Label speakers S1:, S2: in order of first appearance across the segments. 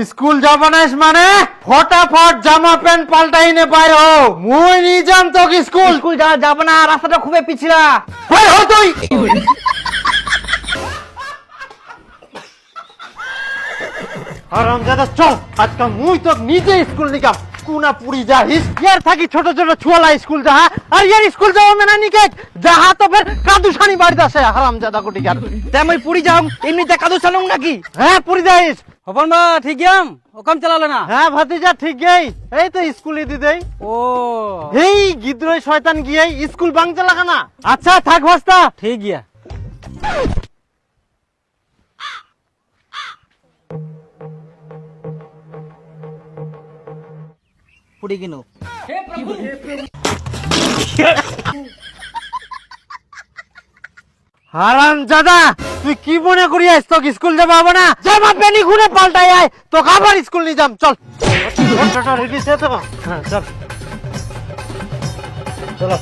S1: School যাবানাস মানে ফটাফট জামা প্যান্ট পাল্টাই নে বাইর হও মুই নিজাম তো স্কুল
S2: স্কুল যাব না, রাস্তাটা খুবই পিছলা।
S1: বাইর হ তুই। হারামজাদা চল আজকে মুই তো নিজে স্কুল নিকাম কুনা পুরি যাইস ইয়ার থাকি ছোট ছোট ছুয়ালা স্কুল যাহা আর ইয়ার স্কুল যাওয়া মেনা নিকে যাহা তো ফের কাদুসানি বাড়িতে আসে হারামজাদা কোটিকার।
S2: তেমন পুরি যাও, এমনিতে কাদু চালুম নাকি?
S1: হ্যাঁ পুরি যাইস।
S2: হবন বা ঠিক গেম ওকাম চালালে না।
S1: হ্যাঁ ভাতিজা ঠিক গেই এই তো স্কুলে দিদেই।
S2: ও
S1: এই গিদ্রয় শয়তান গিয়ে স্কুল বাংচা লাগা না। আচ্ছা থাক ভাস্তা।
S2: ঠিক গিয়া। পুরি কিনো
S1: হারামজাদা তুই কি মনে করি আইস তো স্কুল যাবা হবে না জামা প্যান্ট ঘুরে পাল্টাই আয় তো আবার স্কুল নিয়ে যাম চল। রেডি সে তো হ্যাঁ চল চলো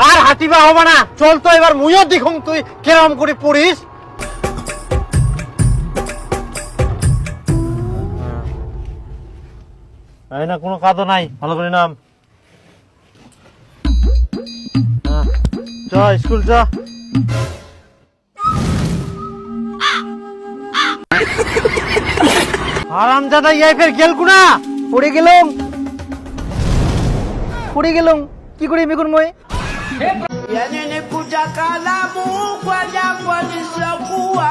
S1: আর হাঁটিবা হবে না চল তো এবার মুইও দেখুন তুই কেরম করে পড়িস। এই না কোনো কাদো নাই ভালো করে নাম চ স্কুল চ। হারামজাদা ইয়াই ফের গেল কুনা
S2: পড়ে গেলাম কি করি মেগুন মই?
S3: Yani ni kuja kalamu kwa jangwa lisiokuwa